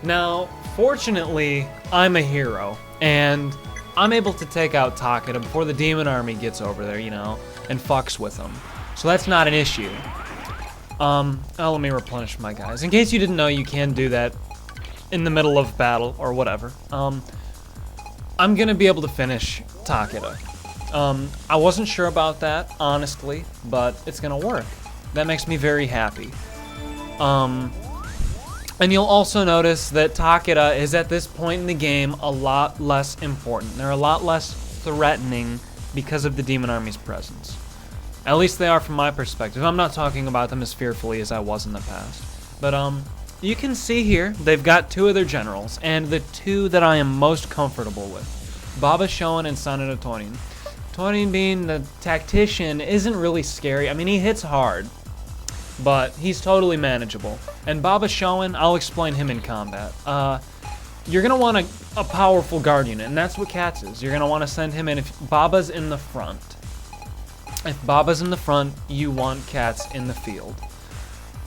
Now, fortunately, I'm a hero, and I'm able to take out Takeda before the demon army gets over there, you know, and fucks with them. So that's not an issue. Let me replenish my guys. In case you didn't know, you can do that in the middle of battle or whatever. I'm gonna be able to finish Takeda. I wasn't sure about that, honestly, but it's gonna work. That makes me very happy. And you'll also notice that Takeda is at this point in the game a lot less important. They're a lot less threatening because of the demon army's presence. At least they are from my perspective. I'm not talking about them as fearfully as I was in the past. But you can see here, they've got two of their generals, and the two that I am most comfortable with. Baba Shouen and Sanada Torin. Torin, being the tactician, isn't really scary. I mean, he hits hard, but he's totally manageable. And Baba Shouen, I'll explain him in combat. You're going to want a powerful guard unit, and that's what Cats is. You're going to want to send him in if Baba's in the front. If Baba's in the front, you want Cats in the field.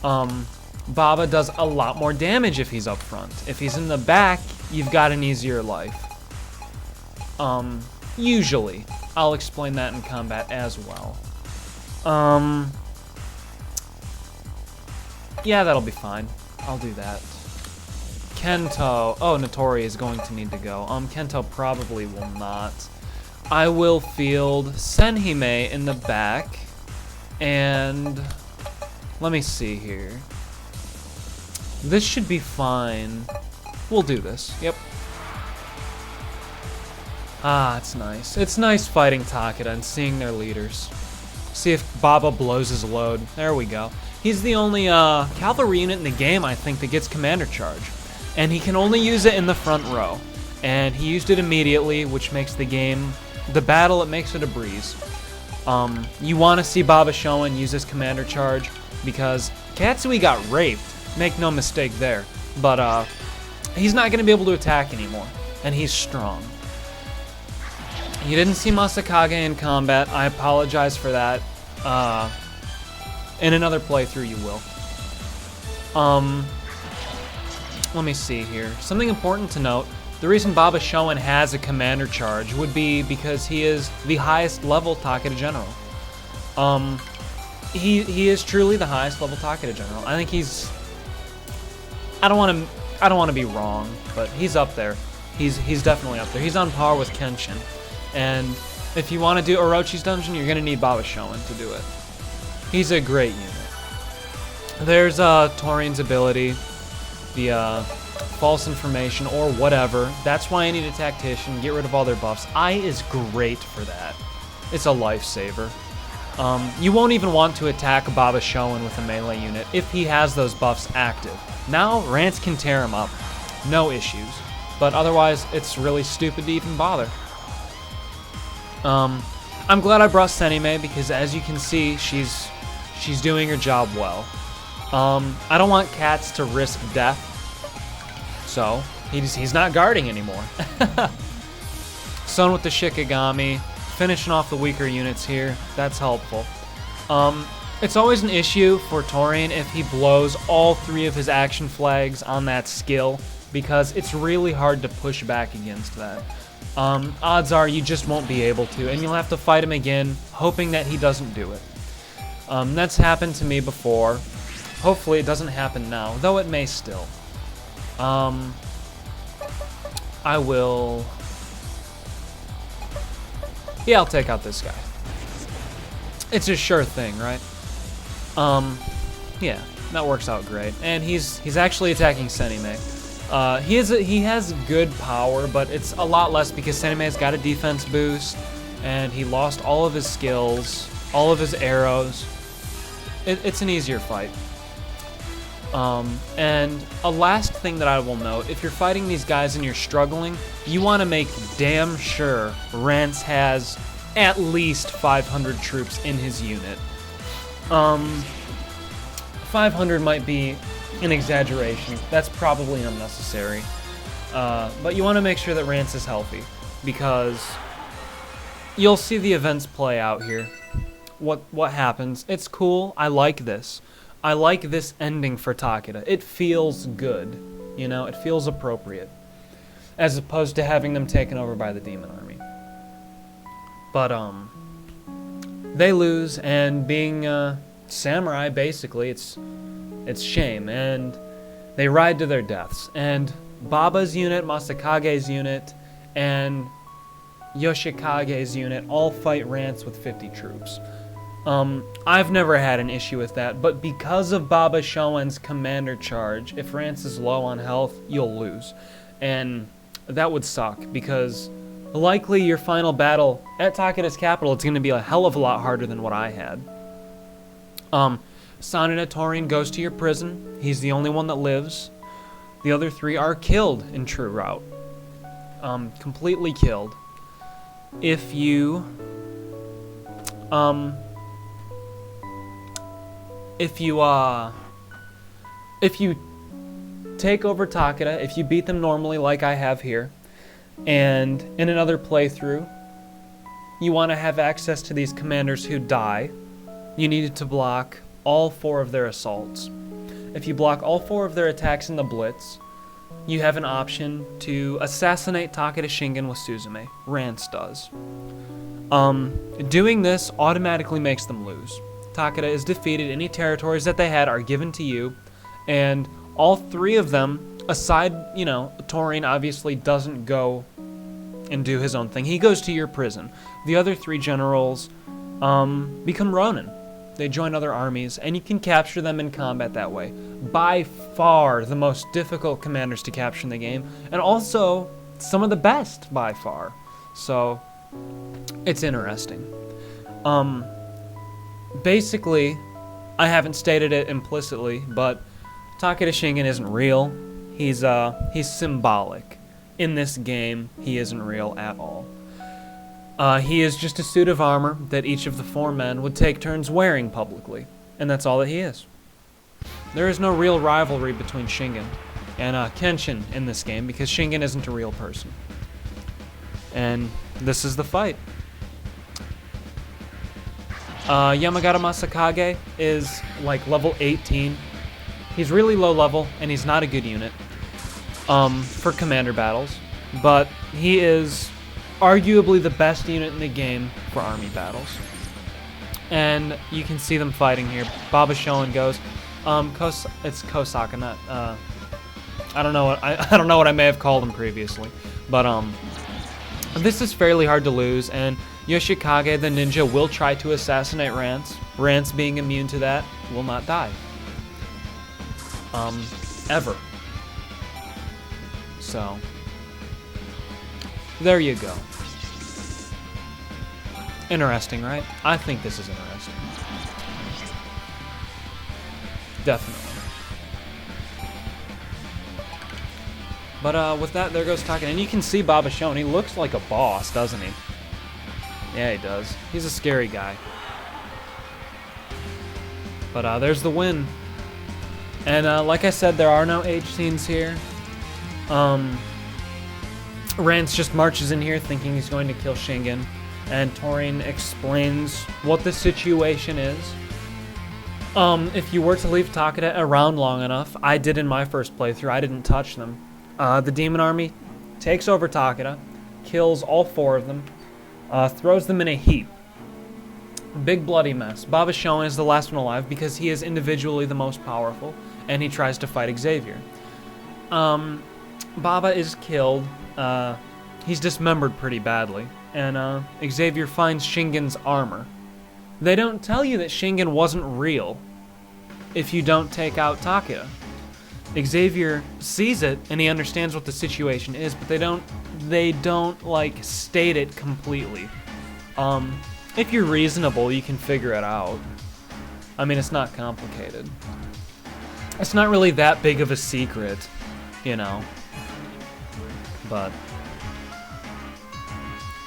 Baba does a lot more damage if he's up front. If he's in the back, you've got an easier life. Usually. I'll explain that in combat as well. Yeah, that'll be fine. I'll do that. Kento. Oh, Notori is going to need to go. Kento probably will not. I will field Senhime in the back. And let me see here. This should be fine. We'll do this. Yep. Ah, it's nice. It's nice fighting Takeda and seeing their leaders. See if Baba blows his load. There we go. He's the only cavalry unit in the game, I think, that gets commander charge. And he can only use it in the front row. And he used it immediately, which makes the game, the battle, it makes it a breeze. You want to see Baba Shouen use his commander charge, because Katsui got raped. Make no mistake there. But he's not going to be able to attack anymore. And he's strong. You didn't see Masakage in combat. I apologize for that. In another playthrough, you will. Let me see here. Something important to note. The reason Baba Shouen has a commander charge would be because he is the highest level Takeda general. He is truly the highest level Takeda general. I think he's... I don't want to be wrong, but he's up there. He's definitely up there. He's on par with Kenshin. And if you want to do Orochi's dungeon, you're going to need Baba Shouen to do it. He's a great unit. There's Torin's ability, the false information or whatever. That's why I need a tactician. Get rid of all their buffs. I is great for that. It's a lifesaver. You won't even want to attack Baba Shouen with a melee unit if he has those buffs active. Now, Rance can tear him up. No issues. But otherwise, it's really stupid to even bother. I'm glad I brought Senime because, as you can see, she's doing her job well. I don't want Cats to risk death, so he's not guarding anymore. Son with the Shikigami, finishing off the weaker units here. That's helpful. It's always an issue for Torin if he blows all three of his action flags on that skill, because it's really hard to push back against that. Odds are you just won't be able to, and you'll have to fight him again, hoping that he doesn't do it. That's happened to me before. Hopefully it doesn't happen now, though it may still. I will... Yeah, I'll take out this guy. It's a sure thing, right? Yeah, that works out great. And he's actually attacking Senime. He has good power, but it's a lot less because Senime's got a defense boost, and he lost all of his skills, all of his arrows. It's an easier fight. And a last thing that I will note, if you're fighting these guys and you're struggling, you want to make damn sure Rance has at least 500 troops in his unit. 500 might be an exaggeration. That's probably unnecessary. But you want to make sure that Rance is healthy, because you'll see the events play out here. What happens. It's cool. I like this. I like this ending for Takeda. It feels good. You know, it feels appropriate, as opposed to having them taken over by the demon army. But they lose, and being samurai, basically, it's shame, and they ride to their deaths. And Baba's unit, Masakage's unit, and Yoshikage's unit all fight Rance with 50 troops. I've never had an issue with that, but because of Baba Shouen's commander charge, if Rance is low on health, you'll lose. And that would suck, because likely your final battle at Takeda's capital, it's going to be a hell of a lot harder than what I had. Sanada Torin goes to your prison. He's the only one that lives. The other 3 are killed in true route. Completely killed. If you take over Takeda, if you beat them normally like I have here, and in another playthrough, you want to have access to these commanders who die, you needed to block all 4 of their assaults. If you block all 4 of their attacks in the Blitz, you have an option to assassinate Takeda Shingen with Suzume. Rance does. Doing this automatically makes them lose. Takeda is defeated, any territories that they had are given to you, and all 3 of them, aside, you know, Torin obviously doesn't go and do his own thing. He goes to your prison. The other 3 generals become Ronin. They join other armies, and you can capture them in combat that way. By far the most difficult commanders to capture in the game, and also some of the best by far. So, it's interesting. Basically, I haven't stated it implicitly, but Takeda Shingen isn't real. He's symbolic. In this game, he isn't real at all. He is just a suit of armor that each of the 4 men would take turns wearing publicly, and that's all that he is. There is no real rivalry between Shingen and Kenshin in this game, because Shingen isn't a real person. And this is the fight. Yamagata Masakage is like level 18. He's really low level, and he's not a good unit for commander battles, but he is arguably the best unit in the game for army battles. And you can see them fighting here. Baba Shouen goes. It's Kosaka, not I don't know what I may have called him previously, but this is fairly hard to lose, and Yoshikage the ninja will try to assassinate Rance. Rance, being immune to that, will not die. Ever. So, there you go. Interesting, right? I think this is interesting. Definitely. But with that, there goes Takeda. And you can see Baba Shouen. He looks like a boss, doesn't he? Yeah, he does. He's a scary guy. But there's the win. And like I said, there are no H scenes here. Rance just marches in here thinking he's going to kill Shingen, and Torin explains what the situation is. If you were to leave Takeda around long enough, I did in my first playthrough, I didn't touch them. The demon army takes over Takeda, kills all 4 of them, throws them in a heap. Big bloody mess. Baba Shouen is the last one alive because he is individually the most powerful, and he tries to fight Xavier. Baba is killed. He's dismembered pretty badly, and Xavier finds Shingen's armor. They don't tell you that Shingen wasn't real if you don't take out Takeda. Xavier sees it and he understands what the situation is, but they don't like state it completely. If you're reasonable, you can figure it out. I mean, it's not complicated. It's not really that big of a secret, you know. But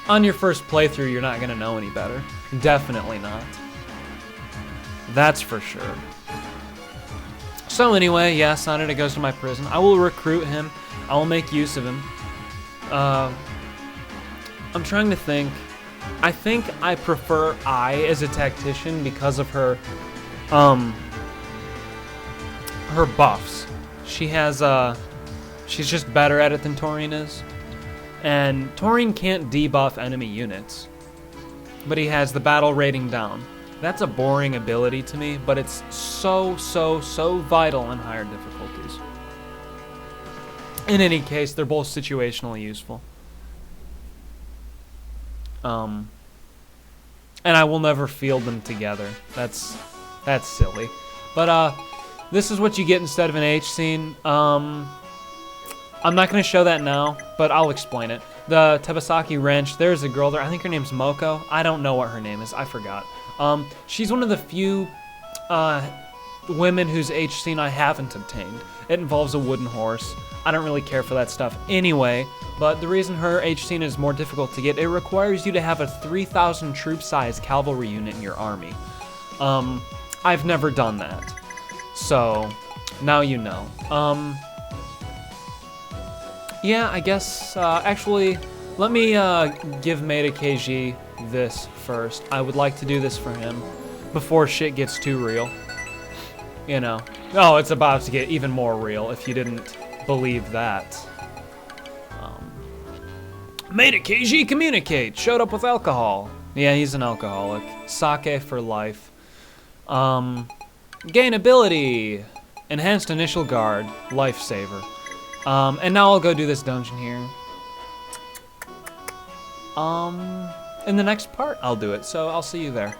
on your first playthrough, you're not gonna know any better. Definitely not. That's for sure. So anyway, yeah, Sanada goes to my prison. I will recruit him. I will make use of him. I'm trying to think. I think I prefer Ai as a tactician because of her buffs. She has She's just better at it than Torian is. And Torian can't debuff enemy units, but he has the battle rating down. That's a boring ability to me, but it's so vital in higher difficulties. In any case, they're both situationally useful. And I will never field them together. That's silly. But this is what you get instead of an H scene. I'm not going to show that now, but I'll explain it. The Tebasaki Wrench, there's a girl there. I think her name's Moko. I don't know what her name is. I forgot. She's one of the few women whose H scene I haven't obtained. It involves a wooden horse. I don't really care for that stuff anyway, but the reason her H scene is more difficult to get, it requires you to have a 3,000 troop size cavalry unit in your army. I've never done that. So, now you know. Yeah, I guess, actually, let me give Maeda KG this first. I would like to do this for him before shit gets too real. You know. Oh, it's about to get even more real if you didn't believe that. Maeda KG communicate. Showed up with alcohol. Yeah, he's an alcoholic. Sake for life. Gain ability. Enhanced initial guard. Lifesaver. And now I'll go do this dungeon here. In the next part, I'll do it, so I'll see you there.